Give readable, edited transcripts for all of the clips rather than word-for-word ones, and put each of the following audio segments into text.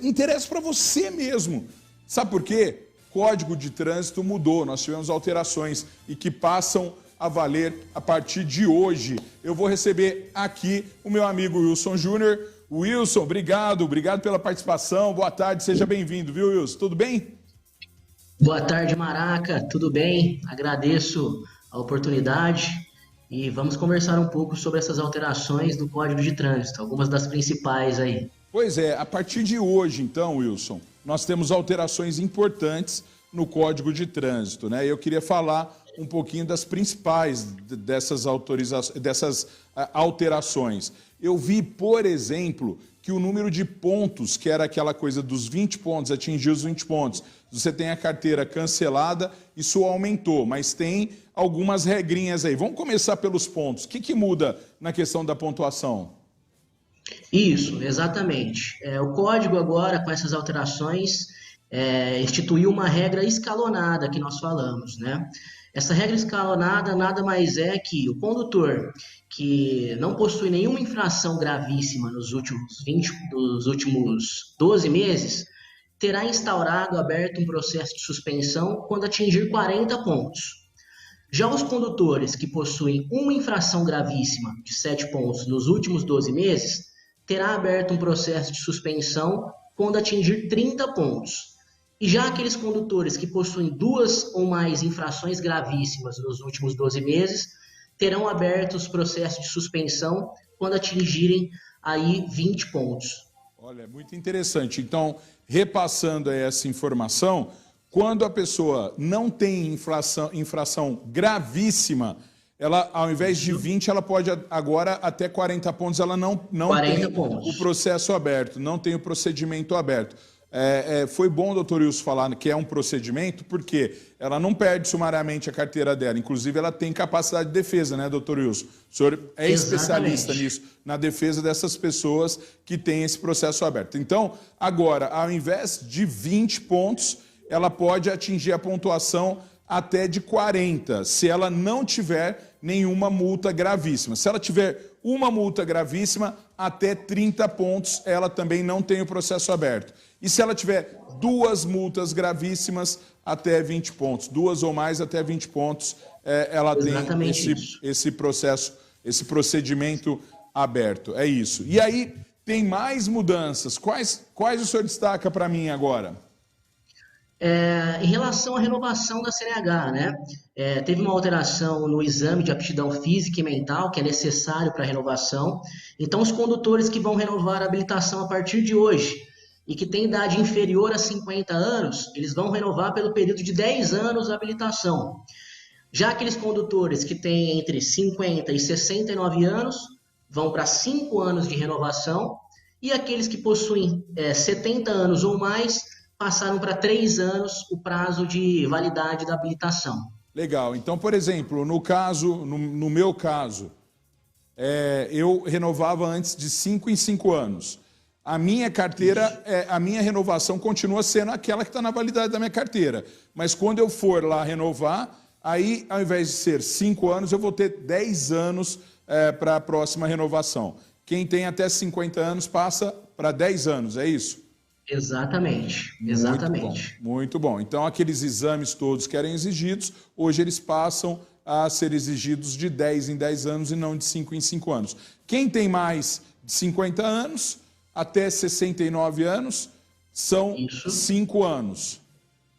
interessa para você mesmo. Sabe por quê? Código de Trânsito mudou, nós tivemos alterações e que passam a valer a partir de hoje. Eu vou receber aqui o meu amigo Wilson Júnior. Wilson, obrigado pela participação. Boa tarde, seja bem-vindo, viu, Wilson? Tudo bem? Boa tarde, Maraca. Tudo bem? Agradeço a oportunidade e vamos conversar um pouco sobre essas alterações do Código de Trânsito, algumas das principais aí. Pois é, a partir de hoje, então, Wilson, nós temos alterações importantes no Código de Trânsito, né? Eu queria falar um pouquinho das principais dessas alterações. Eu vi, por exemplo, que o número de pontos, que era aquela coisa dos 20 pontos, atingir os 20 pontos, você tem a carteira cancelada, isso aumentou, mas tem algumas regrinhas aí. Vamos começar pelos pontos. O que muda na questão da pontuação? Isso, exatamente. O código agora, com essas alterações, instituiu uma regra escalonada que nós falamos, né? Essa regra escalonada nada mais é que o condutor que não possui nenhuma infração gravíssima nos últimos 12 meses terá aberto um processo de suspensão quando atingir 40 pontos. Já os condutores que possuem uma infração gravíssima de 7 pontos nos últimos 12 meses terá aberto um processo de suspensão quando atingir 30 pontos. E já aqueles condutores que possuem 2 ou mais infrações gravíssimas nos últimos 12 meses terão abertos processos de suspensão quando atingirem aí 20 pontos. Olha, muito interessante. Então, repassando essa informação, quando a pessoa não tem infração gravíssima, ela, ao invés de 20, ela pode agora até 40 pontos, ela não tem pontos. O processo aberto, não tem o procedimento aberto. Foi bom o doutor Wilson falar que é um procedimento, porque ela não perde sumariamente a carteira dela. Inclusive, ela tem capacidade de defesa, né, doutor Wilson? O senhor é especialista nisso, na defesa dessas pessoas que têm esse processo aberto. Então, agora, ao invés de 20 pontos, ela pode atingir a pontuação até de 40, se ela não tiver nenhuma multa gravíssima. Se ela tiver uma multa gravíssima, até 30 pontos, ela também não tem o processo aberto. E se ela tiver 2 multas gravíssimas, até 20 pontos. 2 ou mais, até 20 pontos, ela tem esse processo, esse procedimento aberto. É isso. E aí, tem mais mudanças. Quais o senhor destaca para mim agora? Em relação à renovação da CNH, né? Teve uma alteração no exame de aptidão física e mental, que é necessário para a renovação. Então, os condutores que vão renovar a habilitação a partir de hoje e que têm idade inferior a 50 anos, eles vão renovar pelo período de 10 anos a habilitação. Já aqueles condutores que têm entre 50 e 69 anos vão para 5 anos de renovação, e aqueles que possuem 70 anos ou mais passaram para 3 anos o prazo de validade da habilitação. Legal. Então, por exemplo, no meu caso, eu renovava antes de 5 em 5 anos. A minha carteira, a minha renovação continua sendo aquela que está na validade da minha carteira. Mas quando eu for lá renovar, aí, ao invés de ser 5 anos, eu vou ter 10 anos para a próxima renovação. Quem tem até 50 anos passa para 10 anos, é isso? Exatamente. Muito bom. Então, aqueles exames todos que eram exigidos, hoje eles passam a ser exigidos de 10 em 10 anos e não de 5 em 5 anos. Quem tem mais de 50 anos, até 69 anos, são 5 anos.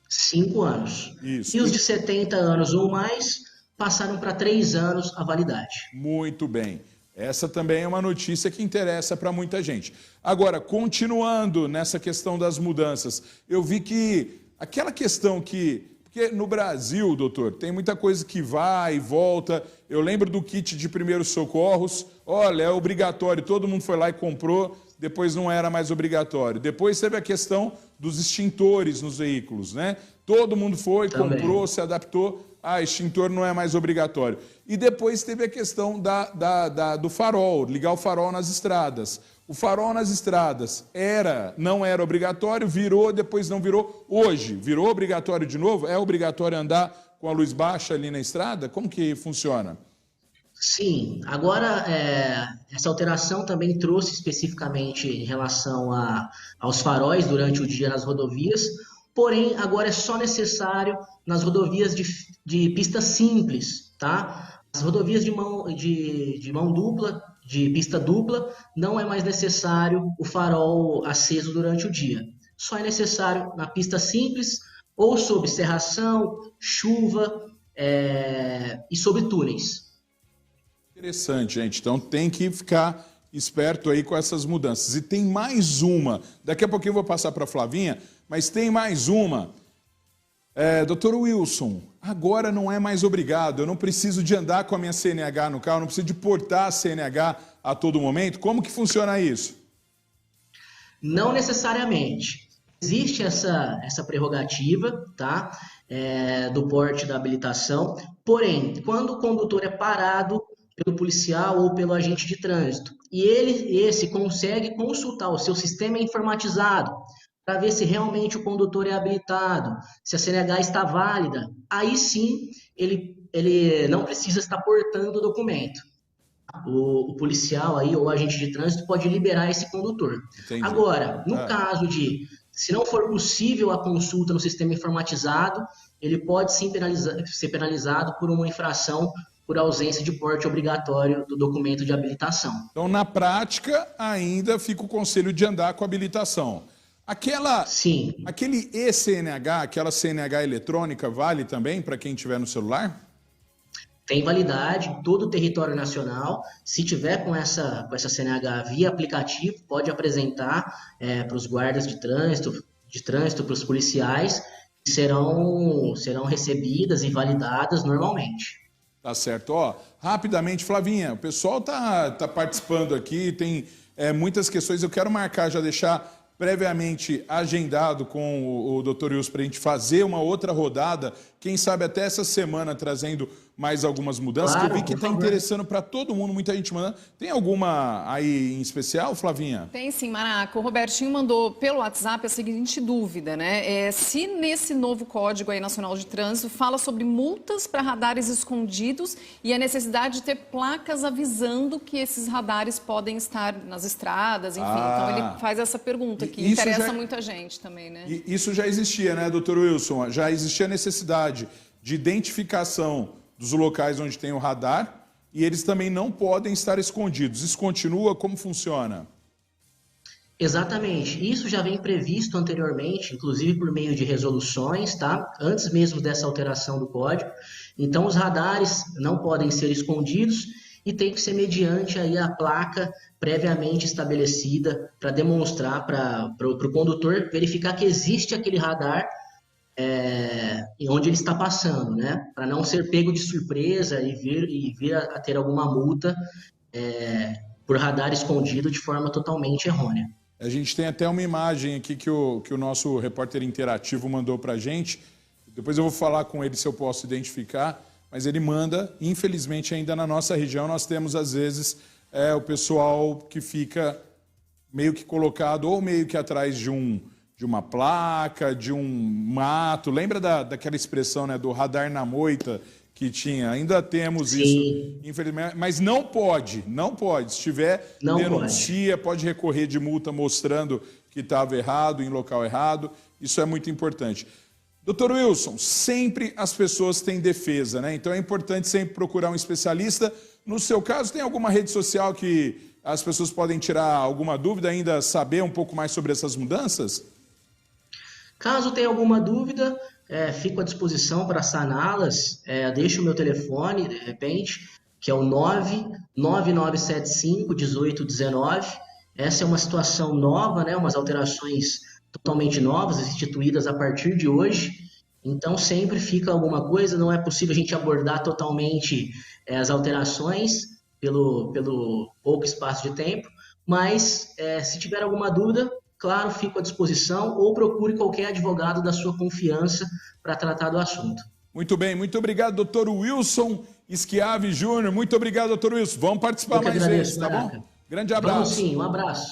5 anos. Isso. E os de 70 anos ou mais passaram para 3 anos a validade. Muito bem. Essa também é uma notícia que interessa para muita gente. Agora, continuando nessa questão das mudanças, eu vi que aquela questão porque no Brasil, doutor, tem muita coisa que vai e volta. Eu lembro do kit de primeiros socorros. Olha, é obrigatório, todo mundo foi lá e comprou, depois não era mais obrigatório. Depois teve a questão dos extintores nos veículos, né? Todo mundo foi, comprou, se adaptou. Extintor não é mais obrigatório. E depois teve a questão do farol, ligar o farol nas estradas. O farol nas estradas não era obrigatório, virou, depois não virou. Hoje, virou obrigatório de novo? É obrigatório andar com a luz baixa ali na estrada? Como que funciona? Sim, agora essa alteração também trouxe especificamente em relação aos faróis durante o dia nas rodovias, porém agora é só necessário nas rodovias de pista simples, tá? As rodovias de mão dupla, de pista dupla, não é mais necessário o farol aceso durante o dia. Só é necessário na pista simples ou sob cerração, chuva, e sob túneis. Interessante, gente. Então tem que ficar esperto aí com essas mudanças. E tem mais uma. Daqui a pouquinho eu vou passar para a Flavinha, mas tem mais uma. Doutor Wilson, agora não é mais obrigado. Eu não preciso de andar com a minha CNH no carro, não preciso de portar a CNH a todo momento. Como que funciona isso? Não necessariamente. Existe essa prerrogativa, tá? Do porte da habilitação. Porém, quando o condutor é parado pelo policial ou pelo agente de trânsito e esse consegue consultar o seu sistema informatizado para ver se realmente o condutor é habilitado, se a CNH está válida, aí sim ele não precisa estar portando o documento. O policial aí ou o agente de trânsito pode liberar esse condutor. Entendi. Agora, no caso de se não for possível a consulta no sistema informatizado, ele pode sim ser penalizado por uma infração por ausência de porte obrigatório do documento de habilitação. Então, na prática, ainda fica o conselho de andar com habilitação. Sim. Aquele e-CNH, aquela CNH eletrônica, vale também para quem tiver no celular? Tem validade em todo o território nacional. Se tiver com essa CNH via aplicativo, pode apresentar para os guardas de trânsito, para os policiais, que serão recebidas e validadas normalmente. Tá certo. Ó, rapidamente, Flavinha, o pessoal tá participando aqui, tem muitas questões. Eu quero marcar, já deixar previamente agendado com o Dr. Wilson para a gente fazer uma outra rodada, quem sabe até essa semana trazendo mais algumas mudanças, claro, que eu vi que está interessando para todo mundo, muita gente mandando. Tem alguma aí em especial, Flavinha? Tem sim, Maraca. O Robertinho mandou pelo WhatsApp a seguinte dúvida, né? Se nesse novo Código aí Nacional de Trânsito fala sobre multas para radares escondidos e a necessidade de ter placas avisando que esses radares podem estar nas estradas, enfim. Então ele faz essa pergunta que interessa muita gente também, né? Isso já existia, né, doutor Wilson? Já existia a necessidade de identificação dos locais onde tem o radar e eles também não podem estar escondidos. Isso continua? Como funciona? Exatamente. Isso já vem previsto anteriormente, inclusive por meio de resoluções, tá? Antes mesmo dessa alteração do código. Então, os radares não podem ser escondidos e tem que ser mediante aí a placa previamente estabelecida para demonstrar para o condutor verificar que existe aquele radar onde ele está passando, né? Para não ser pego de surpresa e vir a ter alguma multa por radar escondido de forma totalmente errônea. A gente tem até uma imagem aqui que o nosso repórter interativo mandou para a gente. Depois eu vou falar com ele se eu posso identificar, mas ele manda, infelizmente ainda na nossa região nós temos às vezes o pessoal que fica meio que colocado ou meio que atrás de uma placa, de um mato. Lembra daquela expressão, né, do radar na moita que tinha? Ainda temos Sim. isso, infelizmente. Mas não pode. Se tiver, denuncia, pode recorrer de multa mostrando que estava errado, em local errado. Isso é muito importante. Doutor Wilson, sempre as pessoas têm defesa, né? Então é importante sempre procurar um especialista. No seu caso, tem alguma rede social que as pessoas podem tirar alguma dúvida, ainda saber um pouco mais sobre essas mudanças? Caso tenha alguma dúvida, fico à disposição para saná-las. Deixo o meu telefone, de repente, que é o 99975-1819. Essa é uma situação nova, né? Umas alterações totalmente novas, instituídas a partir de hoje. Então, sempre fica alguma coisa. Não é possível a gente abordar totalmente as alterações pelo pouco espaço de tempo. Mas, se tiver alguma dúvida, claro, fico à disposição ou procure qualquer advogado da sua confiança para tratar do assunto. Muito bem, muito obrigado, doutor Wilson Schiavi Júnior. Muito obrigado, doutor Wilson. Vamos participar mais vezes, tá bom? Grande abraço. Vamos sim, um abraço.